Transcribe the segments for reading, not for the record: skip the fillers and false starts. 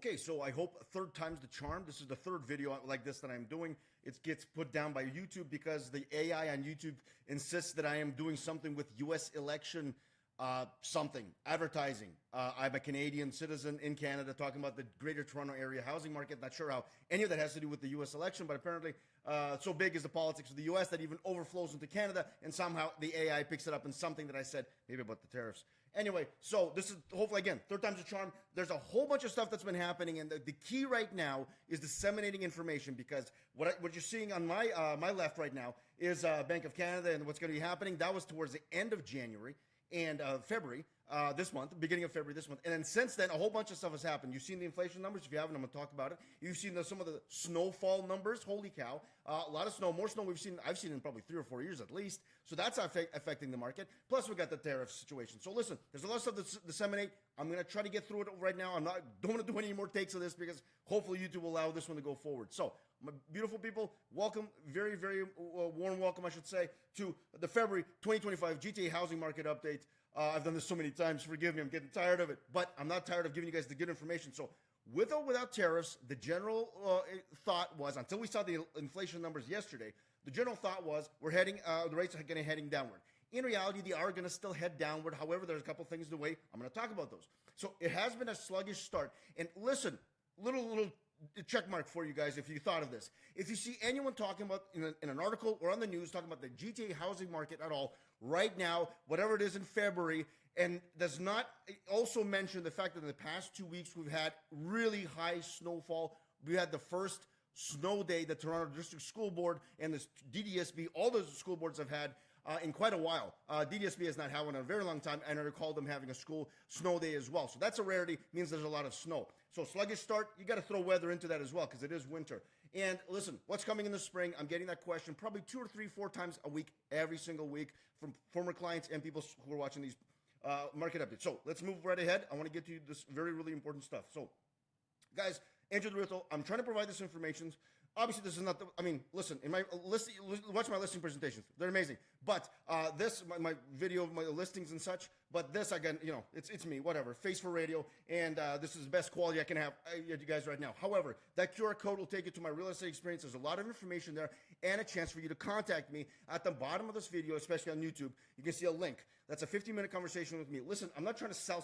Okay, so I hope third time's the charm. This is the third video like this that I'm doing. It gets put down by YouTube because the AI on YouTube insists that I am doing something with U.S. election advertising. I'm a Canadian citizen in Canada talking about the Greater Toronto Area housing market. Not sure how any of that has to do with the U.S. election, but apparently so big is the politics of the U.S. that even overflows into Canada, and somehow the AI picks it up in something that I said, maybe about the tariffs. Anyway, so this is hopefully, again, third time's a charm. There's a whole bunch of stuff that's been happening, and the key right now is disseminating information, because what you're seeing on my left right now is Bank of Canada and what's going to be happening. That was towards the end of January and February this month, beginning of February this month. And then since then, a whole bunch of stuff has happened. You've seen the inflation numbers. If you haven't, I'm going to talk about it. You've seen some of the snowfall numbers. Holy cow. A lot of snow, more snow I've seen in probably 3 or 4 years at least. So that's affecting the market. Plus, we got the tariff situation. So listen, there's a lot of stuff to disseminate. I'm going to try to get through it right now. Don't want to do any more takes of this because hopefully YouTube will allow this one to go forward. So, my beautiful people, welcome, very, very warm welcome, I should say, to the February 2025 GTA housing market update. I've done this so many times. Forgive me, I'm getting tired of it. But I'm not tired of giving you guys the good information. So with or without tariffs, the general thought was, until we saw the inflation numbers yesterday, the general thought was the rates are going to heading downward. In reality, they are going to still head downward. However, there's a couple things the way. I'm going to talk about those. So it has been a sluggish start. And listen, little check mark for you guys if you thought of this. If you see anyone talking about in an article or on the news talking about the GTA housing market at all right now, whatever it is in February, and does not also mention the fact that in the past 2 weeks we've had really high snowfall. We had the first snow day that Toronto District School Board and the DDSB, all those school boards have had in quite a while. DDSB has not had one in a very long time, and I recall them having a school snow day as well. So that's a rarity, means there's a lot of snow. So sluggish start, you got to throw weather into that as well because it is winter. And listen, what's coming in the spring? I'm getting that question probably 2 or 3, 4 times a week, every single week from former clients and people who are watching these market updates. So let's move right ahead. I want to get to you this very, really important stuff. So guys, Andrew Rito, I'm trying to provide this information. Obviously, this is not listen, in my watch my listing presentations. They're amazing. But my video, my listings and such, but this, again, it's me, whatever, face for radio, and this is the best quality I can have you guys right now. However, that QR code will take you to my real estate experience. There's a lot of information there and a chance for you to contact me. At the bottom of this video, especially on YouTube, you can see a link. That's a 15-minute conversation with me. Listen, I'm not trying to sell.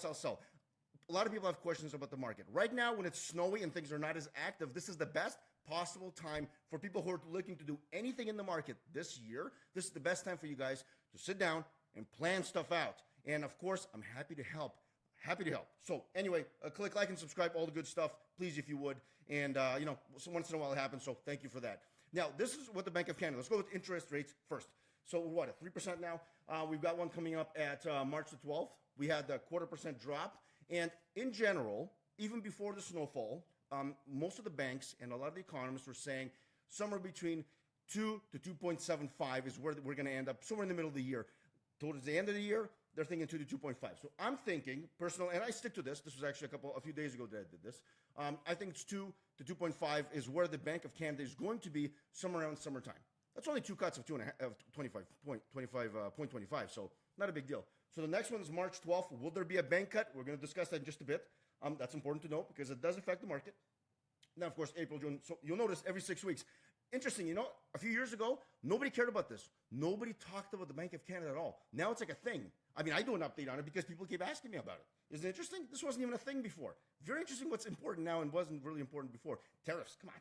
A lot of people have questions about the market. Right now, when it's snowy and things are not as active, this is the best possible time for people who are looking to do anything in the market this year. This is the best time for you guys to sit down and plan stuff out. And of course, I'm happy to help. So anyway, click like and subscribe, all the good stuff, please, if you would. And, so once in a while it happens, so thank you for that. Now, this is what the Bank of Canada. Let's go with interest rates first. So what, at 3% now? We've got one coming up at March the 12th. We had the 0.25% drop. And in general, even before the snowfall, most of the banks and a lot of the economists were saying somewhere between 2 to 2.75 is where we're going to end up, somewhere in the middle of the year. Towards the end of the year, they're thinking 2 to 2.5. So I'm thinking, personal, and I stick to this. This was actually a few days ago that I did this. I think it's 2 to 2.5 is where the Bank of Canada is going to be somewhere around summertime. That's only 2 cuts of 25.25, so not a big deal. So the next one is March 12th. Will there be a bank cut? We're going to discuss that in just a bit. That's important to know because it does affect the market. Now, of course, April, June. So you'll notice every 6 weeks. Interesting, a few years ago, nobody cared about this. Nobody talked about the Bank of Canada at all. Now it's like a thing. I mean, I do an update on it because people keep asking me about it. Isn't it interesting? This wasn't even a thing before. Very interesting what's important now and wasn't really important before. Tariffs, come on.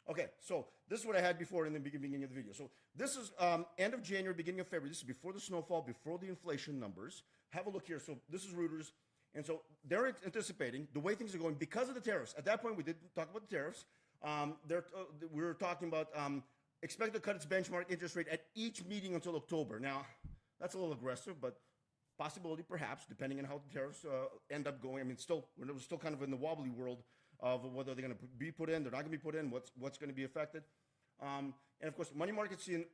Okay, so this is what I had before in the beginning of the video. So this is end of January, beginning of February. This is before the snowfall, before the inflation numbers. Have a look here. So this is Reuters. And so they're anticipating the way things are going because of the tariffs. At that point, we did talk about the tariffs. We were talking about expect to cut its benchmark interest rate at each meeting until October. Now, that's a little aggressive, but possibility perhaps, depending on how the tariffs end up going. I mean, we're still kind of in the wobbly world of whether they're going to be put in, they're not going to be put in, what's going to be affected. And of course, money market's seeing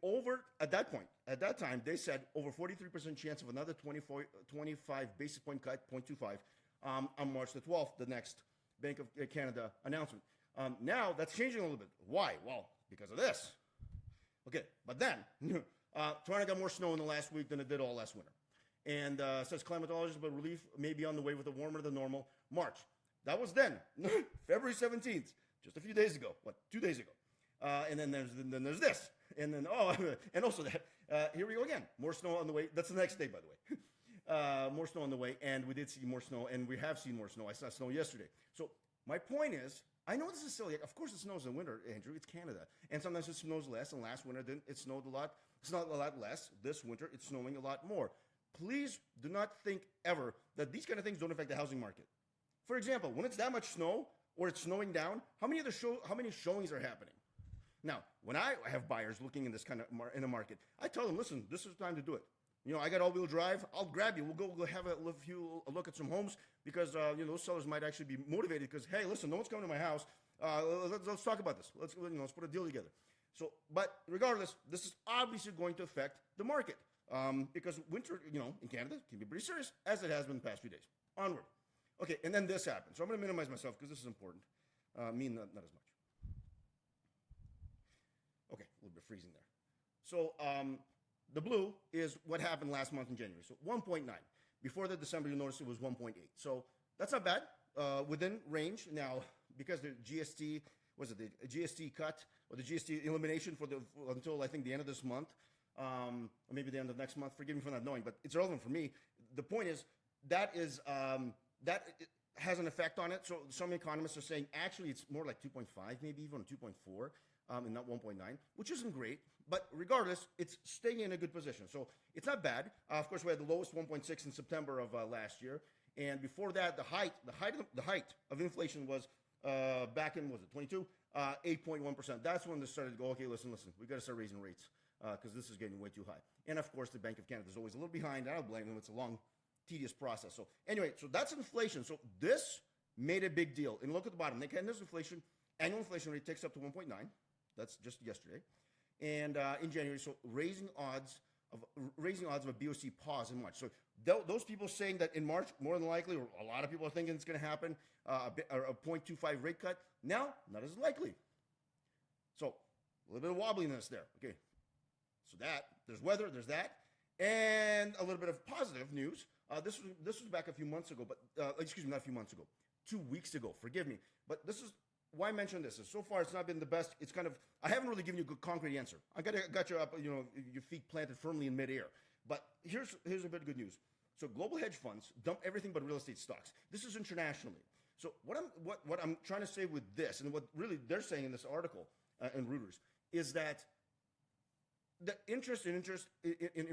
at that time, they said over 43% chance of another 25 basis point cut, 0.25, on March the 12th, the next Bank of Canada announcement. Now, that's changing a little bit. Why? Well, because of this. Okay, but then, Toronto got more snow in the last week than it did all last winter. And says climatologists, but relief may be on the way with a warmer than normal March. That was then, February 17th, just a few days ago. What, 2 days ago? And then there's this. And then, and also that, here we go again. More snow on the way. That's the next day, by the way. More snow on the way, and we did see more snow, and we have seen more snow. I saw snow yesterday. So my point is, I know this is silly. Of course it snows in winter, Andrew. It's Canada. And sometimes it snows less, and last winter it snowed a lot. It's not a lot less. This winter, it's snowing a lot more. Please do not think ever that these kind of things don't affect the housing market. For example, when it's that much snow, or it's snowing down, how many showings are happening? Now, when I have buyers looking in this kind of in a market, I tell them, listen, this is the time to do it. You know, I got all-wheel drive. I'll grab you. We'll go have a look at some homes because those sellers might actually be motivated because, hey, listen, no one's coming to my house. Let's talk about this. Let's put a deal together. So, but regardless, this is obviously going to affect the market because winter, in Canada can be pretty serious as it has been the past few days. Onward. Okay, and then this happened. So I'm going to minimize myself because this is important. Me, not as much. Okay, a little bit freezing there. So the blue is what happened last month in January. So 1.9. Before the December, you notice it was 1.8. So that's not bad. Within range. Now, because the GST, was it the GST cut or the GST elimination until I think the end of this month, or maybe the end of next month. Forgive me for not knowing, but it's relevant for me. The point is that has an effect on it. So some economists are saying actually it's more like 2.5, maybe even 2.4. And not 1.9, which isn't great, but regardless, it's staying in a good position. So it's not bad. Of course, we had the lowest 1.6 in September of last year, and before that, the height of inflation was back in 22, 8.1%. That's when they started to go. Okay, listen, we got to start raising rates because this is getting way too high. And of course, the Bank of Canada is always a little behind. I don't blame them. It's a long, tedious process. So anyway, so that's inflation. So this made a big deal. And look at the bottom. Canada's inflation, annual inflation rate takes up to 1.9. That's just yesterday, and in January. So raising odds of a BOC pause in March. So those people saying that in March, more than likely, or a lot of people are thinking it's going to happen, a 0.25 rate cut. Now, not as likely. So a little bit of wobbliness there. Okay, so there's weather, there's that, and a little bit of positive news. This was back a few months ago, but not a few months ago, 2 weeks ago. Forgive me, but this is. Why mention this? So far, it's not been the best. It's kind of, I haven't really given you a good concrete answer. I got you up, your feet planted firmly in midair. But here's a bit of good news. So global hedge funds dump everything but real estate stocks. This is internationally. So what I'm trying to say with this, and what really they're saying in this article in Reuters, is that the interest in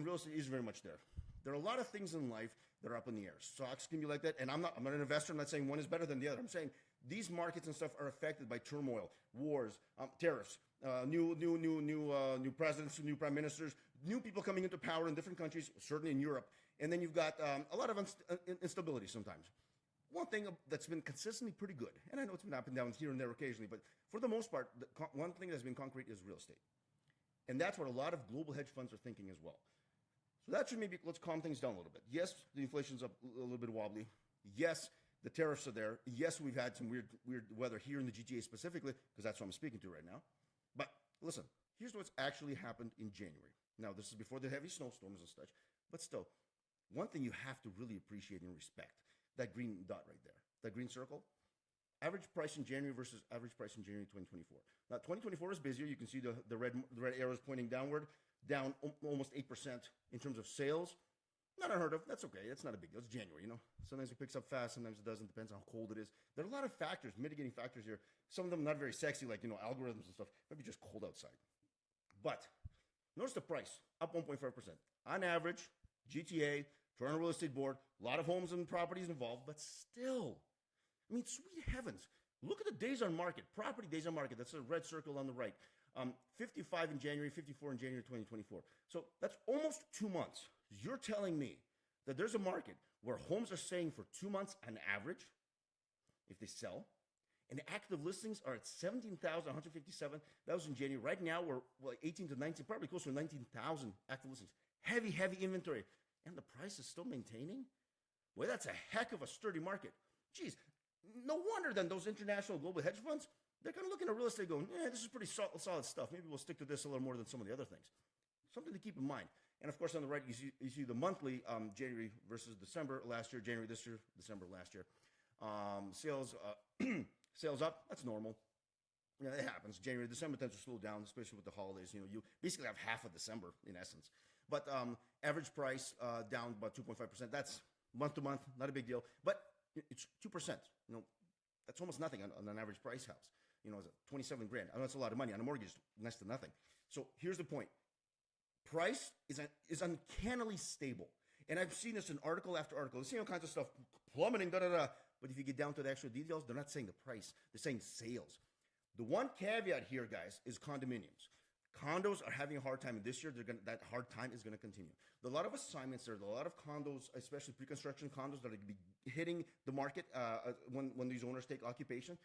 real estate is very much there. There are a lot of things in life that are up in the air. Stocks can be like that, and I'm not an investor. I'm not saying one is better than the other. I'm saying these markets and stuff are affected by turmoil, wars, tariffs, new presidents, new prime ministers, new people coming into power in different countries, certainly in Europe, and then you've got a lot of instability sometimes. One thing that's been consistently pretty good, and I know it's been up and down here and there occasionally, but for the most part, one thing that's been concrete is real estate, and that's what a lot of global hedge funds are thinking as well. So that should let's calm things down a little bit. Yes, the inflation's up a little bit wobbly. Yes, the tariffs are there. Yes, we've had some weird weather here in the GTA specifically, because that's what I'm speaking to right now. But listen, here's what's actually happened in January. Now, this is before the heavy snowstorms and such, but still, one thing you have to really appreciate and respect, that green dot right there, that green circle, average price in January versus average price in January 2024. Now, 2024 is busier. You can see the red arrows pointing downward, down almost 8% in terms of sales. Not unheard of. That's okay. That's not a big deal. It's January, Sometimes it picks up fast. Sometimes it doesn't. Depends on how cold it is. There are a lot of factors, mitigating factors here. Some of them not very sexy, like, algorithms and stuff. Maybe just cold outside. But notice the price, up 1.5%. On average, GTA, Toronto Real Estate Board, a lot of homes and properties involved, but still, I mean, sweet heavens. Look at the days on market, property days on market. That's a red circle on the right. 55 in January, 54 in January 2024. So that's almost 2 months. You're telling me that there's a market where homes are selling for 2 months on average, if they sell, and the active listings are at 17,157. That was in January. Right now, we're 18 to 19, probably closer to 19,000 active listings. Heavy inventory. And the price is still maintaining? Well, that's a heck of a sturdy market. Geez, no wonder then those international global hedge funds, they're kind of looking at real estate going, this is pretty solid stuff. Maybe we'll stick to this a little more than some of the other things. Something to keep in mind. And of course, on the right, you see the monthly January versus December last year, January this year, December last year. Sales sales up. That's normal. Yeah, it happens. January, December tends to slow down, especially with the holidays. You basically have half of December in essence. But average price down about 2.5%. That's month to month, not a big deal. But it's 2%. That's almost nothing on an average price house. It's 27 grand. I know it's a lot of money on a mortgage, next to nothing. So here's the point: price is uncannily stable, and I've seen this in article after article. I've seen all kinds of stuff plummeting, da da da. But if you get down to the actual details, they're not saying the price; they're saying sales. The one caveat here, guys, is condominiums. Condos are having a hard time, and this year that hard time is going to continue. There are a lot of assignments. There's a lot of condos, especially pre-construction condos, that are going to be hitting the market when these owners take occupation.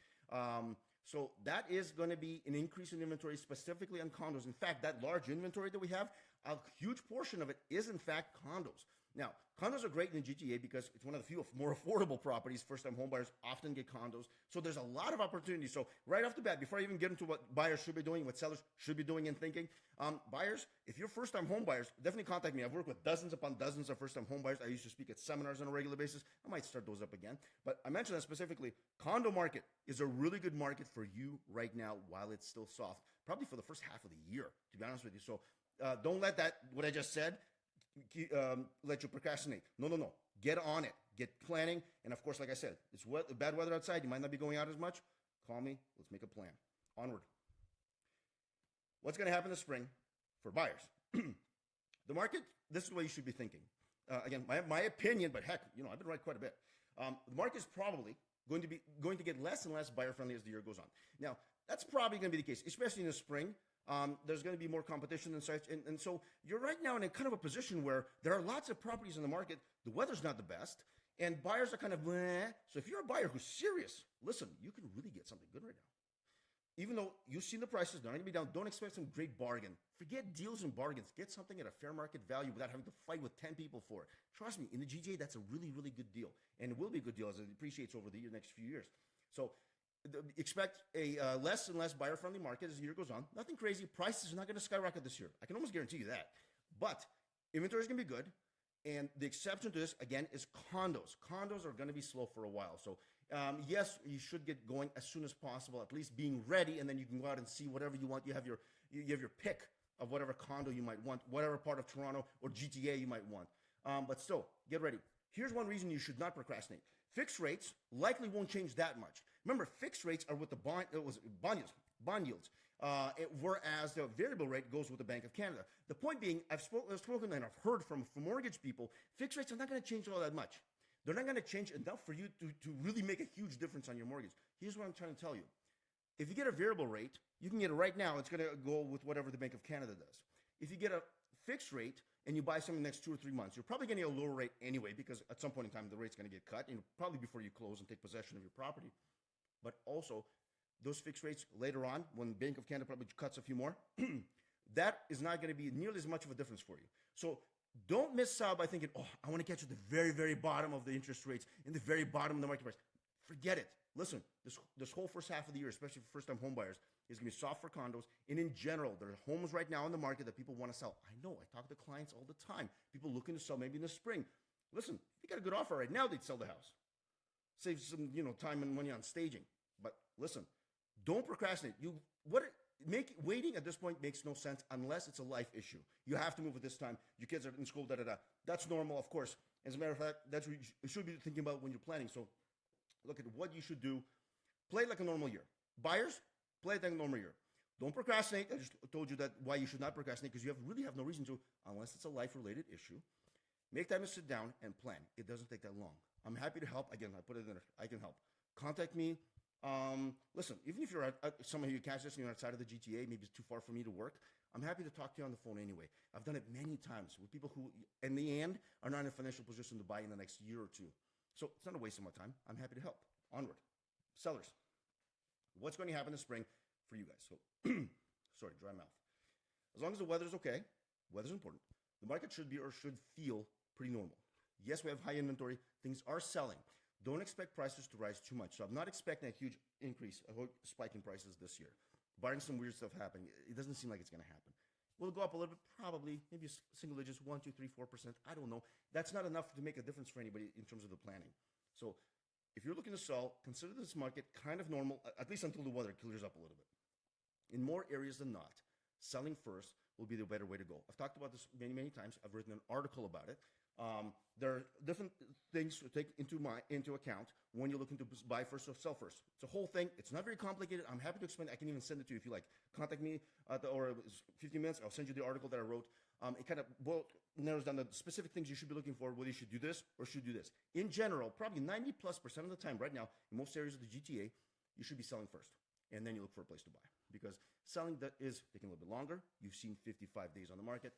So that is going to be an increase in inventory, specifically on condos. In fact, that large inventory that we have, a huge portion of it is, in fact, condos. Now, condos are great in the GTA because it's one of the few more affordable properties. First-time homebuyers often get condos. So there's a lot of opportunity. So right off the bat, before I even get into what buyers should be doing, what sellers should be doing and thinking, buyers, if you're first-time homebuyers, definitely contact me. I've worked with dozens upon dozens of first-time homebuyers. I used to speak at seminars on a regular basis. I might start those up again. But I mentioned that specifically. Condo market is a really good market for you right now while it's still soft, probably for the first half of the year, to be honest with you. So don't let what I just said, let you procrastinate. No. Get on it. Get planning. And of course, like I said, it's bad weather outside. You might not be going out as much. Call me. Let's make a plan. Onward. What's going to happen this spring for buyers? The market, this is what you should be thinking. Again, my opinion, but heck, I've been right quite a bit. The market is probably going to get less and less buyer friendly as the year goes on. Now, that's probably going to be the case, especially in the spring. There's going to be more competition and such. And so you're right now in a kind of a position where there are lots of properties in the market. The weather's not the best, and buyers are kind of bleh. So if you're a buyer who's serious, listen, you can really get something good right now. Even though you've seen the prices, they're not going to be down. Don't expect some great bargain. Forget deals and bargains. Get something at a fair market value without having to fight with 10 people for it. Trust me, in the GTA, that's a really, really good deal. And it will be a good deal as it appreciates over the next few years. So expect a less and less buyer-friendly market as the year goes on. Nothing crazy. Prices are not going to skyrocket this year. I can almost guarantee you that. But inventory is going to be good. And the exception to this, again, is condos. Condos are going to be slow for a while. So, yes, you should get going as soon as possible, at least being ready, and then you can go out and see whatever you want. You have your pick of whatever condo you might want, whatever part of Toronto or GTA you might want. But still, get ready. Here's one reason you should not procrastinate. Fixed rates likely won't change that much. Remember, fixed rates are with the bond yields, whereas the variable rate goes with the Bank of Canada. The point being, I've spoken and I've heard from mortgage people, fixed rates are not going to change all that much. They're not going to change enough for you to really make a huge difference on your mortgage. Here's what I'm trying to tell you. If you get a variable rate, you can get it right now. It's going to go with whatever the Bank of Canada does. If you get a fixed rate and you buy something in the next 2 or 3 months, you're probably going to get a lower rate anyway because at some point in time the rate's going to get cut, probably before you close and take possession of your property. But also, those fixed rates later on, when Bank of Canada probably cuts a few more, that is not going to be nearly as much of a difference for you. So don't miss out by thinking, I want to catch at the very, very bottom of the interest rates, in the very bottom of the market price. Forget it. Listen, this whole first half of the year, especially for first-time home buyers, is going to be soft for condos. And in general, there are homes right now in the market that people want to sell. I know. I talk to clients all the time. People looking to sell maybe in the spring. Listen, if you got a good offer right now, they'd sell the house. Save some, time and money on staging. But listen, don't procrastinate. Waiting at this point makes no sense unless it's a life issue. You have to move at this time. Your kids are in school, da-da-da. That's normal, of course. As a matter of fact, that's what you should be thinking about when you're planning. So look at what you should do. Play it like a normal year. Buyers, play it like a normal year. Don't procrastinate. I just told you that why you should not procrastinate because you really have no reason to unless it's a life-related issue. Make time to sit down and plan. It doesn't take that long. I'm happy to help. Again, I put it in there. I can help. Contact me. Listen, even if you're someone who catch this and you're outside of the GTA, maybe it's too far for me to work, I'm happy to talk to you on the phone anyway. I've done it many times with people who, in the end, are not in a financial position to buy in the next year or two. So it's not a waste of my time. I'm happy to help. Onward. Sellers. What's going to happen this spring for you guys? So, sorry, dry mouth. As long as the weather's okay, weather's important. The market should feel pretty normal. Yes, we have high inventory. Things are selling. Don't expect prices to rise too much. So I'm not expecting a huge increase, a spike in prices this year. Barring some weird stuff happening, it doesn't seem like it's going to happen. Will go up a little bit, probably, maybe single digits, 1, 2, 3, 4%. I don't know. That's not enough to make a difference for anybody in terms of the planning. So if you're looking to sell, consider this market kind of normal, at least until the weather clears up a little bit. In more areas than not, selling first will be the better way to go. I've talked about this many, many times. I've written an article about it. There are different things to take into account when you're looking to buy first or sell first. It's a whole thing. It's not very complicated. I'm happy to explain. I can even send it to you if you like. Contact me or 15 minutes. I'll send you the article that I wrote. It kind of narrows down the specific things you should be looking for, whether you should do this or should do this. In general, probably 90+% of the time right now, in most areas of the GTA, you should be selling first. And then you look for a place to buy. Because selling that is taking a little bit longer. You've seen 55 days on the market.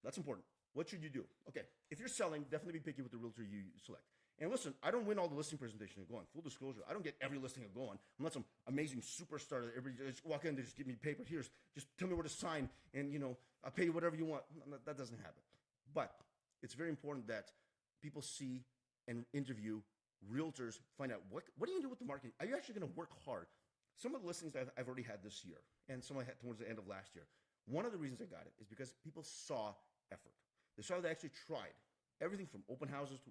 So that's important. What should you do? Okay, if you're selling, definitely be picky with the realtor you select. And listen, I don't win all the listing presentations going. Full disclosure, I don't get every listing going. I'm not some amazing superstar that everybody just walk in, they just give me paper. Here's, just tell me where to sign, and I'll pay you whatever you want. That doesn't happen. But it's very important that people see and interview realtors, find out what do you do with the market? Are you actually going to work hard? Some of the listings I've already had this year, and some I had towards the end of last year. One of the reasons I got it is because people saw effort. They saw they actually tried everything from open houses to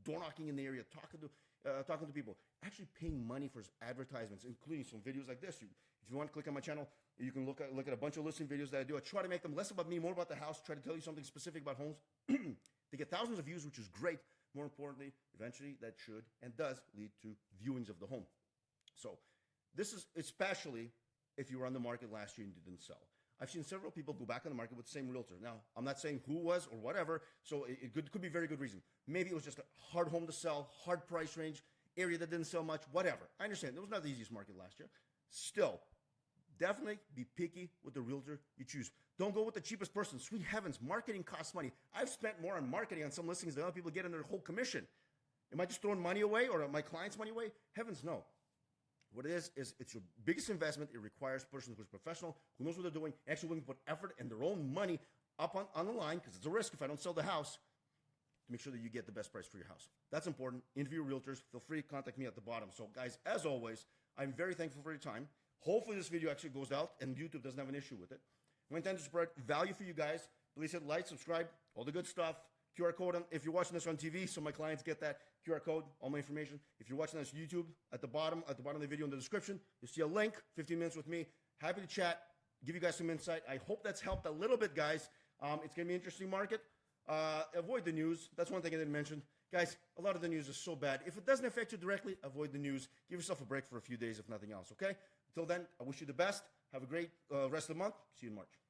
door knocking in the area, talking to people, actually paying money for advertisements, including some videos like this. If you want to click on my channel, you can look at a bunch of listing videos that I do. I try to make them less about me, more about the house, try to tell you something specific about homes. They get thousands of views, which is great. More importantly, eventually that should and does lead to viewings of the home. So this is especially if you were on the market last year and you didn't sell. I've seen several people go back on the market with the same realtor. Now, I'm not saying who was or whatever, so it could be a very good reason. Maybe it was just a hard home to sell, hard price range, area that didn't sell much, whatever. I understand. It was not the easiest market last year. Still, definitely be picky with the realtor you choose. Don't go with the cheapest person. Sweet heavens, marketing costs money. I've spent more on marketing on some listings than other people get in their whole commission. Am I just throwing money away or my clients' money away? Heavens, no. What it is it's your biggest investment. It requires a person who's professional, who knows what they're doing, actually willing to put effort and their own money up on the line, because it's a risk if I don't sell the house, to make sure that you get the best price for your house. That's important. Interview realtors. Feel free to contact me at the bottom. So, guys, as always, I'm very thankful for your time. Hopefully this video actually goes out and YouTube doesn't have an issue with it. We intend to spread value for you guys. Please hit like, subscribe, all the good stuff. QR code, if you're watching this on TV, so my clients get that QR code, all my information. If you're watching this on YouTube, at the bottom of the video in the description, you'll see a link, 15 minutes with me. Happy to chat, give you guys some insight. I hope that's helped a little bit, guys. It's going to be an interesting market. Avoid the news. That's one thing I didn't mention. Guys, a lot of the news is so bad. If it doesn't affect you directly, avoid the news. Give yourself a break for a few days, if nothing else, okay? Until then, I wish you the best. Have a great rest of the month. See you in March.